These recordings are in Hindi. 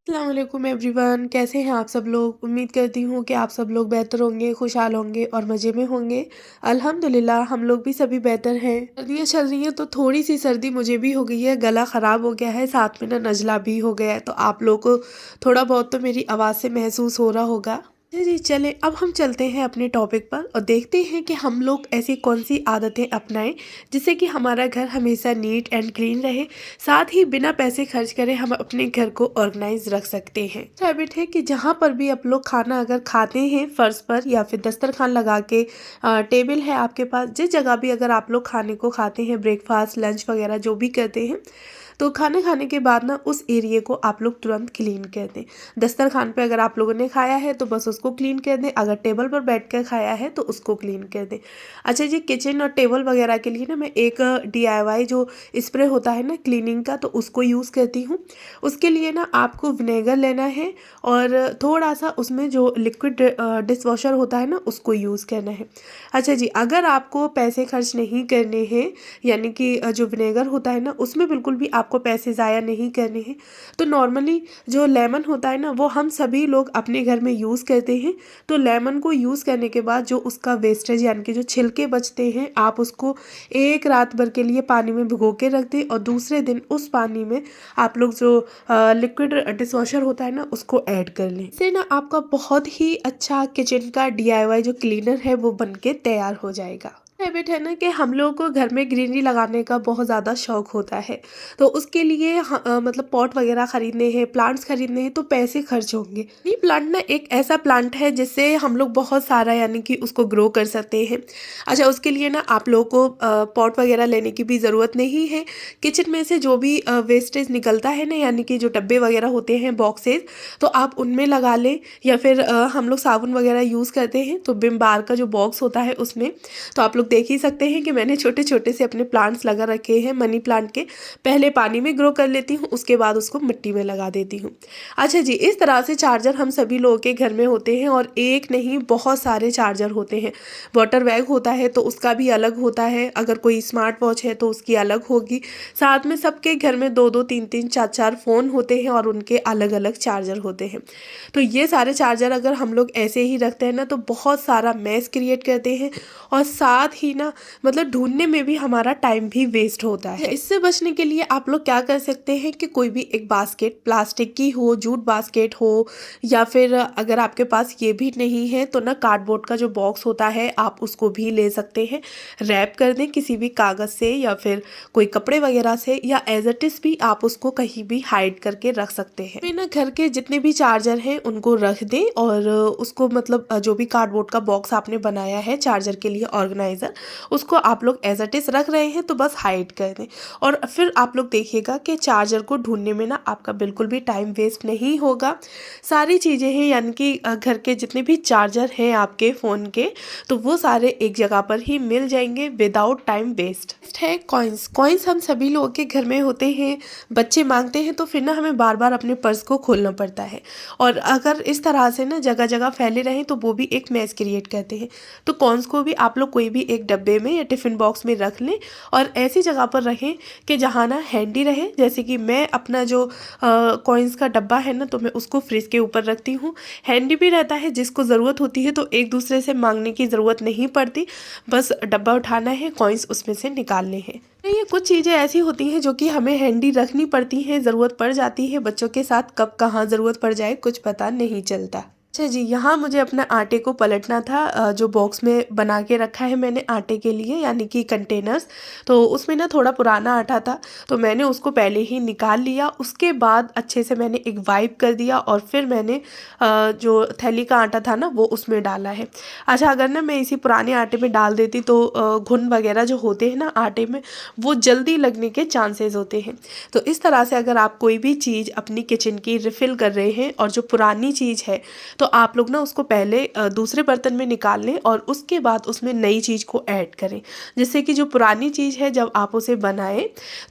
अस्सलामुअलैकुम एवरीवन, कैसे हैं आप सब लोग। उम्मीद करती हूँ कि आप सब लोग बेहतर होंगे, खुशहाल होंगे और मज़े में होंगे। अल्हम्दुलिल्लाह हम लोग भी सभी बेहतर हैं। सर्दियाँ चल रही हैं तो थोड़ी सी सर्दी मुझे भी हो गई है, गला ख़राब हो गया है, साथ में ना नज़ला भी हो गया है। तो आप लोगों को थोड़ा बहुत तो मेरी आवाज़ से महसूस हो रहा होगा। जी जी, चले अब हम चलते हैं अपने टॉपिक पर और देखते हैं कि हम लोग ऐसी कौन सी आदतें अपनाएं जिससे कि हमारा घर हमेशा नीट एंड क्लीन रहे, साथ ही बिना पैसे खर्च करे हम अपने घर को ऑर्गेनाइज रख सकते हैं। हैबिट है कि जहाँ पर भी आप लोग खाना अगर खाते हैं फर्श पर या फिर दस्तरखान लगा के, टेबल है आपके पास, जिस जगह भी अगर आप लोग खाने को खाते हैं, ब्रेकफास्ट लंच वगैरह जो भी करते हैं, तो खाना खाने के बाद ना उस एरिया को आप लोग तुरंत क्लीन कर दें। दस्तरखान पे अगर आप लोगों ने खाया है तो बस उसको क्लीन कर दें, अगर टेबल पर बैठ कर खाया है तो उसको क्लीन कर दें। अच्छा जी, किचन और टेबल वगैरह के लिए ना मैं एक DIY जो स्प्रे होता है ना क्लीनिंग का, तो उसको यूज़ करती हूँ। उसके लिए ना आपको विनेगर लेना है और थोड़ा सा उसमें जो लिक्विड डिश वॉशर होता है ना उसको यूज़ करना है। अच्छा जी, अगर आपको पैसे खर्च नहीं करने हैं, यानी कि जो विनेगर होता है ना उसमें बिल्कुल भी आपको पैसे ज़ाया नहीं करने हैं, तो नॉर्मली जो लेमन होता है ना वो हम सभी लोग अपने घर में यूज़ करते हैं। तो लेमन को यूज़ करने के बाद जो उसका वेस्टेज यानी कि जो छिलके बचते हैं, आप उसको एक रात भर के लिए पानी में भिगो के रख दें और दूसरे दिन उस पानी में आप लोग जो लिक्विड डिश वॉशर होता है ना उसको ऐड कर लें। इससे ना आपका बहुत ही अच्छा किचन का DIY जो क्लीनर है वो बन के तैयार हो जाएगा। हैबिट है ना कि हम लोगों को घर में ग्रीनरी लगाने का बहुत ज़्यादा शौक होता है, तो उसके लिए मतलब पॉट वगैरह खरीदने हैं, प्लांट्स खरीदने हैं, तो पैसे खर्च होंगे। ये प्लांट ना एक ऐसा प्लांट है जिससे हम लोग बहुत सारा यानी कि उसको ग्रो कर सकते हैं। अच्छा, उसके लिए ना आप लोगों को पॉट वगैरह लेने की भी ज़रूरत नहीं है। किचन में से जो भी वेस्टेज निकलता है ना, यानी कि जो डब्बे वगैरह होते हैं, बॉक्सेस, तो आप उनमें लगा लें, या फिर हम लोग साबुन वगैरह यूज़ करते हैं तो विम बार का जो बॉक्स होता है उसमें, तो आप लोग देख ही सकते हैं कि मैंने छोटे छोटे से अपने प्लांट्स लगा रखे हैं। मनी प्लांट के पहले पानी में ग्रो कर लेती हूँ, उसके बाद उसको मिट्टी में लगा देती हूँ। अच्छा जी, इस तरह से चार्जर हम सभी लोगों के घर में होते हैं और एक नहीं बहुत सारे चार्जर होते हैं। वाटर बैग होता है तो उसका भी अलग होता है, अगर कोई स्मार्ट वॉच है तो उसकी अलग होगी। साथ में सबके घर में दो दो तीन तीन चार चार फ़ोन होते हैं और उनके अलग अलग चार्जर होते हैं। तो ये सारे चार्जर अगर हम लोग ऐसे ही रखते हैं ना तो बहुत सारा मैस क्रिएट करते हैं और साथ ही ना मतलब ढूंढने में भी हमारा टाइम भी वेस्ट होता है। इससे बचने के लिए आप लोग क्या कर सकते हैं कि कोई भी एक बास्केट, प्लास्टिक की हो, जूट बास्केट हो, या फिर अगर आपके पास ये भी नहीं है तो ना कार्डबोर्ड का जो बॉक्स होता है आप उसको भी ले सकते हैं। रैप कर दें किसी भी कागज़ से या फिर कोई कपड़े वगैरह से, या एज इट इज़ भी आप उसको कहीं भी हाइड करके रख सकते हैं। फिर ना घर के जितने भी चार्जर हैं उनको रख दें और उसको मतलब जो भी कार्डबोर्ड का बॉक्स आपने बनाया है चार्जर के लिए ऑर्गेनाइज़र, उसको आप लोग एज इट इज़ रख रहे हैं तो बस हाइड कर दें। और फिर आप लोग देखिएगा कि चार्जर को ढूंढने में ना आपका बिल्कुल भी टाइम वेस्ट नहीं होगा। सारी चीज़ें हैं यानी कि घर के जितने भी चार्जर हैं आपके फ़ोन के, तो वो सारे एक जगह पर ही मिल जाएंगे विदाउट टाइम वेस्ट। है कॉइन्स। कॉइन्स हम सभी लोगों के घर में होते हैं, बच्चे मांगते हैं तो फिर ना हमें बार बार अपने पर्स को खोलना पड़ता है, और अगर इस तरह से ना जगह जगह फैले रहें तो वो भी एक मैस क्रिएट करते हैं। तो कॉइन्स को भी आप लोग कोई भी एक डब्बे में या टिफ़िन बॉक्स में रख लें और ऐसी जगह पर रखें कि जहाँ ना हैंडी रहे। जैसे कि मैं अपना जो कॉइन्स का डब्बा है ना तो मैं उसको फ्रिज के ऊपर रखती हूँ, हैंडी भी रहता है, जिसको ज़रूरत होती है तो एक दूसरे से मांगने की ज़रूरत नहीं पड़ती, बस डब्बा उठाना है, कॉइन्स उसमें से निकालने हैं। तो ये कुछ चीज़ें ऐसी होती हैं जो कि हमें हैंडी रखनी पड़ती हैं, ज़रूरत पड़ जाती है। बच्चों के साथ कब कहाँ ज़रूरत पड़ जाए कुछ पता नहीं चलता। अच्छा जी, यहाँ मुझे अपना आटे को पलटना था, जो बॉक्स में बना के रखा है मैंने आटे के लिए यानी कि कंटेनर्स, तो उसमें ना थोड़ा पुराना आटा था, तो मैंने उसको पहले ही निकाल लिया। उसके बाद अच्छे से मैंने एक वाइप कर दिया और फिर मैंने जो थैली का आटा था ना वो उसमें डाला है। अच्छा, अगर ना मैं इसी पुराने आटे में डाल देती तो घुन वगैरह जो होते हैं ना आटे में, वो जल्दी लगने के चांसेस होते हैं। तो इस तरह से अगर आप कोई भी चीज़ अपनी किचन की रिफ़िल कर रहे हैं और जो पुरानी चीज़ है, तो आप लोग ना उसको पहले दूसरे बर्तन में निकाल लें और उसके बाद उसमें नई चीज़ को ऐड करें, जिससे कि जो पुरानी चीज़ है जब आप उसे बनाएं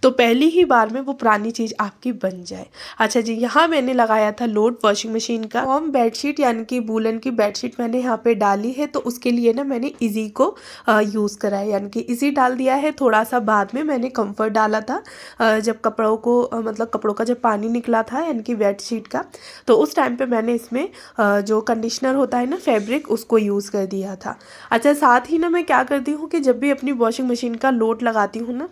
तो पहली ही बार में वो पुरानी चीज़ आपकी बन जाए। अच्छा जी, यहाँ मैंने लगाया था लोड वॉशिंग मशीन का। वॉर्म बेडशीट यानी कि वूलन की बेडशीट मैंने यहाँ पे डाली है, तो उसके लिए ना मैंने इजी को यूज़ करा है, यानी कि इजी डाल दिया है। थोड़ा सा बाद में मैंने कंफर्ट डाला था, जब कपड़ों को मतलब कपड़ों का जब पानी निकला था यानी कि बेडशीट का, तो उस टाइम पे मैंने इसमें जो कंडीशनर होता है ना फैब्रिक, उसको यूज़ कर दिया था। अच्छा, साथ ही ना मैं क्या करती हूँ कि जब भी अपनी वॉशिंग मशीन का लोड लगाती हूँ ना,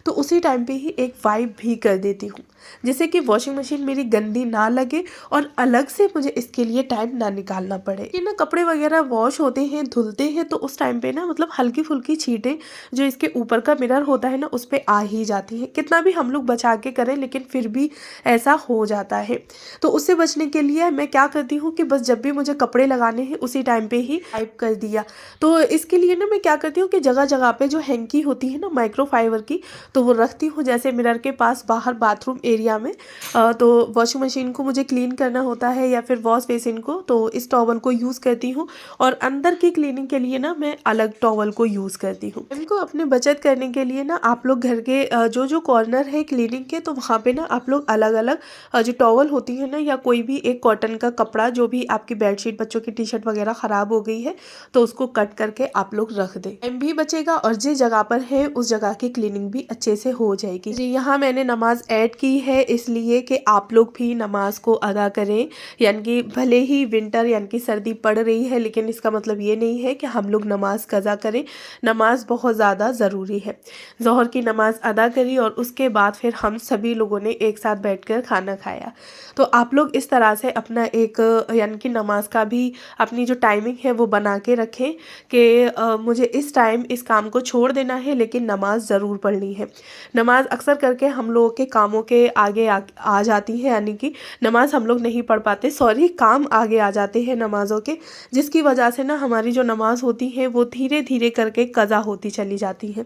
तो उसी टाइम पे ही एक वाइप भी कर देती हूँ, जिससे कि वॉशिंग मशीन मेरी गंदी ना लगे और अलग से मुझे इसके लिए टाइम ना निकालना पड़े। ये ना कपड़े वगैरह वॉश होते हैं, धुलते हैं, तो उस टाइम पे ना मतलब हल्की फुल्की छींटें जो इसके ऊपर का मिरर होता है ना उस पर आ ही जाती है। कितना भी हम लोग बचा के करें लेकिन फिर भी ऐसा हो जाता है। तो उससे बचने के लिए मैं क्या करती हूँ कि बस जब भी मुझे कपड़े लगाने हैं उसी टाइम पे ही टाइप कर दिया। तो इसके लिए ना मैं क्या करती हूँ कि जगह जगह पे जो हैंकी होती है ना माइक्रोफाइबर की, तो वो रखती हूँ, जैसे मिरर के पास बाहर बाथरूम एरिया में। तो वॉशिंग मशीन को मुझे क्लीन करना होता है या फिर वॉश बेसिन को, तो इस टॉवल को यूज़ करती हूँ, और अंदर की क्लीनिंग के लिए ना मैं अलग टॉवल को यूज़ करती हूँ। इनको अपने बचत करने के लिए ना आप लोग घर के जो जो कॉर्नर है क्लीनिंग के, तो वहाँ पे ना आप लोग अलग अलग जो टॉवल होती है ना या कोई भी एक कॉटन का कपड़ा, जो भी आपकी बेडशीट, बच्चों की टी शर्ट वगैरह ख़राब हो गई है तो उसको कट करके आप लोग रख दें, टाइम भी बचेगा और जिस जगह पर है उस जगह की क्लीनिंग भी अच्छे से हो जाएगी जी। यहाँ मैंने नमाज ऐड की है इसलिए कि आप लोग भी नमाज को अदा करें, यानी कि भले ही विंटर यानी कि सर्दी पड़ रही है लेकिन इसका मतलब ये नहीं है कि हम लोग नमाज कज़ा करें। नमाज बहुत ज़्यादा ज़रूरी है। ज़ोहर की नमाज अदा करी और उसके बाद फिर हम सभी लोगों ने एक साथ बैठकर खाना खाया। तो आप लोग इस तरह से अपना एक यानी कि नमाज का भी अपनी जो टाइमिंग है वो बना के रखें कि मुझे इस टाइम इस काम को छोड़ देना है लेकिन नमाज ज़रूर पढ़नी है। नमाज अक्सर करके हम लोगों के कामों के आगे आ जाती है, यानी कि नमाज हम लोग नहीं पढ़ पाते, सॉरी काम आगे आ जाते हैं नमाज़ों के, जिसकी वजह से ना हमारी जो नमाज होती है वो धीरे धीरे करके कज़ा होती चली जाती है।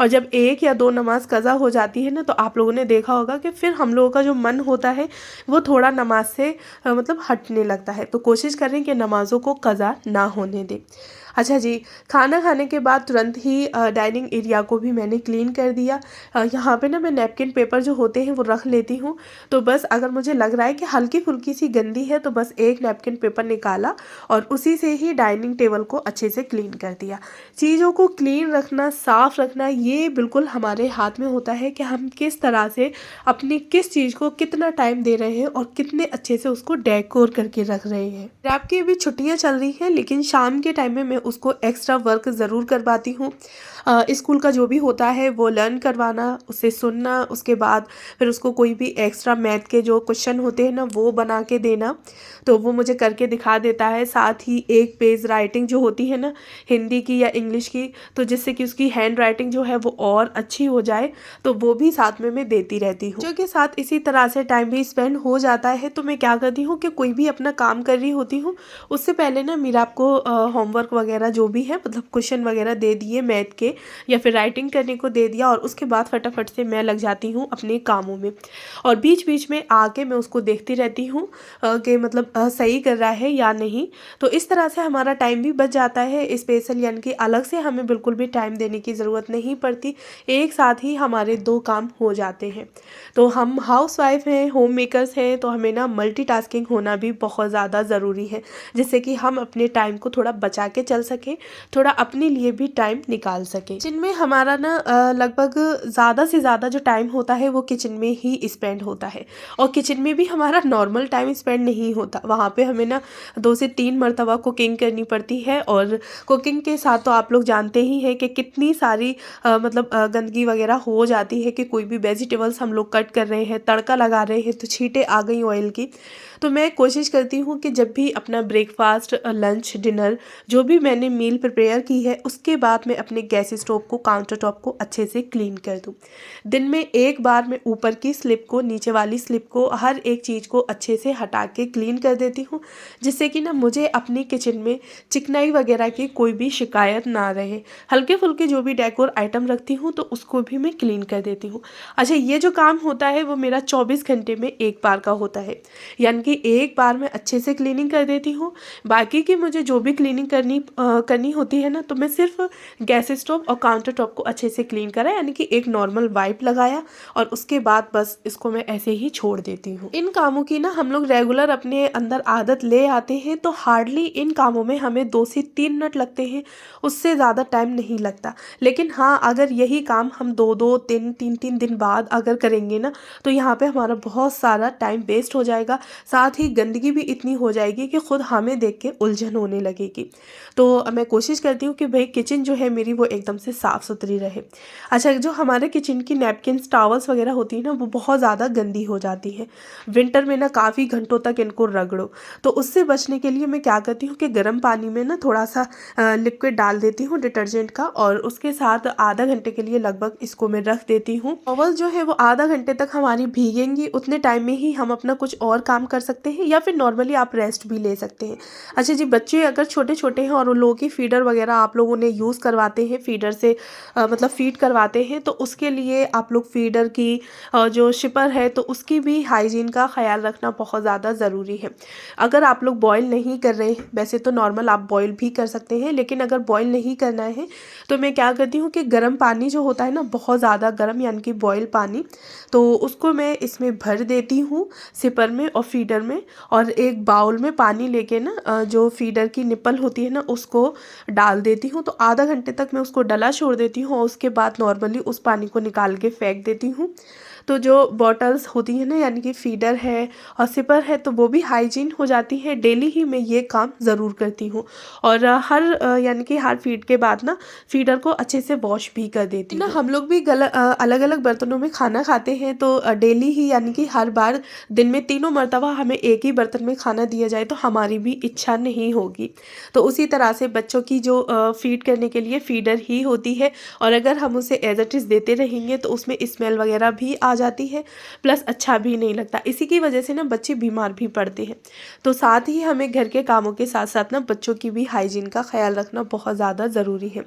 और जब एक या दो नमाज कज़ा हो जाती है ना, तो आप लोगों ने देखा होगा कि फिर हम लोगों का जो मन होता है वो थोड़ा नमाज से मतलब हटने लगता है। तो कोशिश करें कि नमाज़ों को कज़ा ना होने दें। अच्छा जी, खाना खाने के बाद तुरंत ही डाइनिंग एरिया को भी मैंने क्लीन कर दिया। यहाँ पे ना मैं नैपकिन पेपर जो होते हैं वो रख लेती हूँ, तो बस अगर मुझे लग रहा है कि हल्की फुल्की सी गंदी है तो बस एक नैपकिन पेपर निकाला और उसी से ही डाइनिंग टेबल को अच्छे से क्लीन कर दिया। चीज़ों को क्लीन रखना, साफ़ रखना, ये बिल्कुल हमारे हाथ में होता है कि हम किस तरह से अपनी किस चीज़ को कितना टाइम दे रहे हैं और कितने अच्छे से उसको डेकोर करके रख रहे हैं। आपकी अभी छुट्टियाँ चल रही हैं लेकिन शाम के टाइम में मैं उसको एक्स्ट्रा वर्क ज़रूर करवाती हूँ। स्कूल का जो भी होता है वो लर्न करवाना, उससे सुनना, उसके बाद फिर उसको कोई भी एक्स्ट्रा मैथ के जो क्वेश्चन होते हैं ना वो बना के देना, तो वो मुझे करके दिखा देता है। साथ ही एक पेज राइटिंग जो होती है ना हिंदी की या इंग्लिश की, तो जिससे कि उसकी हैंड राइटिंग जो है वो और अच्छी हो जाए, तो वो भी साथ में मैं देती रहती हूँ। जो कि साथ इसी तरह से टाइम भी स्पेंड हो जाता है। तो मैं क्या करती हूँ कि कोई भी अपना काम कर रही होती हूँ उससे पहले ना मेरा आपको होमवर्क वगैरह जो भी है मतलब क्वेश्चन वगैरह दे दिए मैथ के या फिर राइटिंग करने को दे दिया, और उसके बाद फटाफट से मैं लग जाती हूँ अपने कामों में, और बीच बीच में आके मैं उसको देखती रहती हूँ कि मतलब सही कर रहा है या नहीं। तो इस तरह से हमारा टाइम भी बच जाता है स्पेशल, यानी कि अलग से हमें बिल्कुल भी टाइम देने की ज़रूरत नहीं पड़ती, एक साथ ही हमारे दो काम हो जाते हैं। तो हम हाउसवाइफ हैं, होम मेकर्स हैं, तो हमें ना मल्टीटास्किंग होना भी बहुत ज़्यादा ज़रूरी है, जिससे कि हम अपने टाइम को थोड़ा बचा के चल सकें, थोड़ा अपने लिए भी टाइम निकाल सकें। जिनमें हमारा ना लगभग ज़्यादा से ज़्यादा जो टाइम होता है वो किचन में ही स्पेंड होता है, और किचन में भी हमारा नॉर्मल टाइम स्पेंड नहीं होता। वहाँ पे हमें ना 2 से 3 मरतबा कुकिंग करनी पड़ती है, और कुकिंग के साथ तो आप लोग जानते ही हैं कि कितनी सारी मतलब गंदगी वगैरह हो जाती है कि कोई भी वेजिटेबल्स हम लोग कट कर रहे हैं, तड़का लगा रहे हैं तो छींटे आ गई ऑयल की। तो मैं कोशिश करती हूँ कि जब भी अपना ब्रेकफास्ट, लंच, डिनर जो भी मैंने मील प्रिपेयर की है उसके बाद मैं अपने गैस स्टोव को, काउंटर टॉप को अच्छे से क्लीन कर दूँ। दिन में एक बार मैं ऊपर की स्लिप को, नीचे वाली स्लिप को, हर एक चीज़ को अच्छे से हटा के क्लीन कर देती हूँ, जिससे कि ना मुझे अपनी किचन में चिकनाई वगैरह की कोई भी शिकायत ना रहे। हल्के फुल्के जो भी डेकोर आइटम रखती हूँ तो उसको भी मैं क्लीन कर देती हूँ। अच्छा, ये जो काम होता है वो मेरा 24 घंटे में एक बार का होता है, यानी कि एक बार मैं अच्छे से क्लीनिंग कर देती हूँ। बाकी की मुझे जो भी क्लीनिंग करनी होती है ना, तो मैं सिर्फ गैस स्टोव और काउंटर टॉप को अच्छे से क्लीन करा, यानी कि एक नॉर्मल वाइप लगाया, और उसके बाद बस इसको मैं ऐसे ही छोड़ देती हूँ। इन कामों की ना हम लोग रेगुलर अपने अंदर आदत ले आते हैं तो हार्डली इन कामों में हमें 2 से 3 मिनट लगते हैं, उससे ज़्यादा टाइम नहीं लगता। लेकिन हाँ, अगर यही काम हम 2-2, 3-3 दिन बाद अगर करेंगे ना, तो यहाँ पे हमारा बहुत सारा टाइम वेस्ट हो जाएगा, साथ ही गंदगी भी इतनी हो जाएगी कि खुद हमें देख के उलझन होने लगेगी। तो मैं कोशिश करती हूँ कि भाई किचन जो है मेरी वो एकदम से साफ़ सुथरी रहे। अच्छा, जो हमारे किचन की नैपकिन्स, टॉवल्स वगैरह होती है ना, वो बहुत ज़्यादा गंदी हो जाती हैं। विंटर में ना काफ़ी घंटों तक इनको रगड़ो, तो उससे बचने के लिए मैं क्या करती हूँ कि गर्म पानी में ना थोड़ा सा लिक्विड डाल देती हूँ डिटर्जेंट का, और उसके साथ आधा घंटे के लिए लगभग इसको मैं रख देती हूँ। टॉवल जो है वो आधा घंटे तक हमारी भीगेंगी, उतने टाइम में ही हम अपना कुछ और काम कर सकते हैं, या फिर नॉर्मली आप रेस्ट भी ले सकते हैं। अच्छा जी, बच्चे अगर छोटे छोटे हैं और उन लोगों की फीडर वगैरह आप लोगों ने यूज़ करवाते हैं, फीडर से मतलब फीड करवाते हैं, तो उसके लिए आप लोग फीडर की जो शिपर है तो उसकी भी हाइजीन का ख्याल रखना बहुत ज़्यादा ज़रूरी है। अगर आप लोग बॉयल नहीं कर रहे हैं, वैसे तो नॉर्मल आप बॉयल भी कर सकते हैं, लेकिन अगर बॉयल नहीं करना है तो मैं क्या करती हूँ कि गर्म पानी जो होता है ना, बहुत ज़्यादा गर्म, यानी कि बॉयल पानी, तो उसको मैं इसमें भर देती हूँ सिपर में और फीडर में, और एक बाउल में पानी लेके ना जो फीडर की निप्पल होती है ना उसको डाल देती हूँ। तो आधा घंटे तक मैं उसको डला छोड़ देती हूँ, और उसके बाद नॉर्मली उस पानी को निकाल के फेंक देती हूँ। तो जो बॉटल्स होती हैं ना, यानी कि फीडर है और सिपर है, तो वो भी हाइजीन हो जाती है। डेली ही मैं ये काम ज़रूर करती हूँ, और यानी कि हर फीड के बाद ना फीडर को अच्छे से वॉश भी कर देती हूँ। हम लोग भी अलग अलग बर्तनों में खाना खाते हैं, तो डेली ही यानी कि हर बार दिन में 3 मरतबा हमें एक ही बर्तन में खाना दिया जाए तो हमारी भी इच्छा नहीं होगी। तो उसी तरह से बच्चों की जो फीड करने के लिए फीडर ही होती है, और अगर हम उसे एज इट इज़ देते रहेंगे तो उसमें स्मेल वगैरह भी आ जाती है, प्लस अच्छा भी नहीं लगता। इसी की वजह से ना बच्चे बीमार भी पड़ते हैं। तो साथ ही हमें घर के कामों के साथ साथ ना बच्चों की भी हाइजीन का ख्याल रखना बहुत ज़्यादा ज़रूरी है।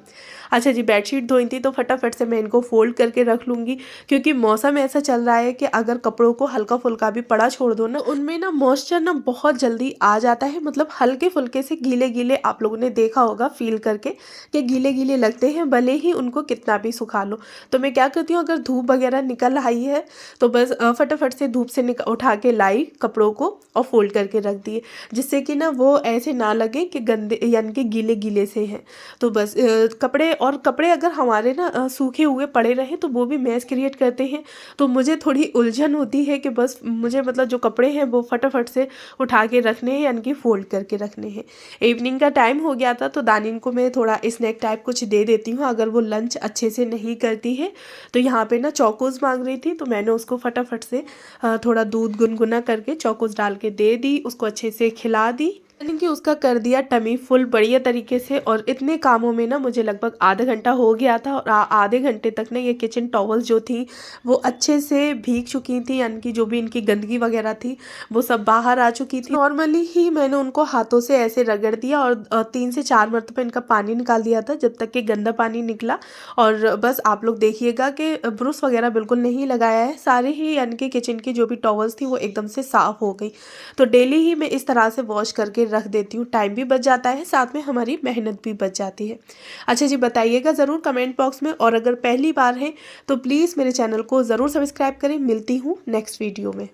अच्छा जी, बेडशीट धोई थी तो फटाफट से मैं इनको फोल्ड करके रख लूँगी, क्योंकि मौसम ऐसा चल रहा है कि अगर कपड़ों को हल्का फुल्का भी पड़ा छोड़ दो ना, उनमें ना मॉइस्चर ना बहुत जल्दी आ जाता है। मतलब हल्के फुल्के से गीले गीले आप लोगों ने देखा होगा फील करके कि गीले गीले लगते हैं, भले ही उनको कितना भी सुखा लो। तो मैं क्या करती हूँ, अगर धूप वगैरह निकल आई है तो बस फटाफट से धूप से उठा के लाई कपड़ों को और फोल्ड करके रख दिए, जिससे कि ना वो ऐसे ना लगे कि गंदे यानी कि गीले गीले से हैं। तो बस कपड़े अगर हमारे ना सूखे हुए पड़े रहें तो वो भी मैस क्रिएट करते हैं। तो मुझे थोड़ी उलझन होती है कि बस मुझे मतलब जो कपड़े हैं वो फटाफट से उठा के रखने हैं, यानी कि फोल्ड करके रखने हैं। इवनिंग का टाइम हो गया था तो दानिन को मैं थोड़ा स्नैक टाइप कुछ दे देती हूँ, अगर वो लंच अच्छे से नहीं करती है। तो यहाँ पे ना चौकोज़ मांग रही थी, तो मैंने उसको फटाफट से थोड़ा दूध गुनगुना करके चौकोज़ डाल के दे दी, उसको अच्छे से खिला दी, यानी कि उसका कर दिया टमी फुल बढ़िया तरीके से। और इतने कामों में ना मुझे लगभग आधा घंटा हो गया था, और आधे घंटे तक ना ये किचन टॉवल्स जो थी वो अच्छे से भीग चुकी थी, यानी कि जो भी इनकी गंदगी वगैरह थी वो सब बाहर आ चुकी थी। नॉर्मली ही मैंने उनको हाथों से ऐसे रगड़ दिया और 3 से 4 मरतबा इनका पानी निकाल दिया था, जब तक कि गंदा पानी निकला। और बस आप लोग देखिएगा कि ब्रुश वगैरह बिल्कुल नहीं लगाया है, सारे ही यानी कि किचन की जो भी टॉवल्स थी वो एकदम से साफ़ हो गई। तो डेली ही मैं इस तरह से वॉश करके रख देती हूँ, टाइम भी बच जाता है, साथ में हमारी मेहनत भी बच जाती है। अच्छा जी, बताइएगा ज़रूर कमेंट बॉक्स में, और अगर पहली बार है तो प्लीज़ मेरे चैनल को ज़रूर सब्सक्राइब करें। मिलती हूँ नेक्स्ट वीडियो में।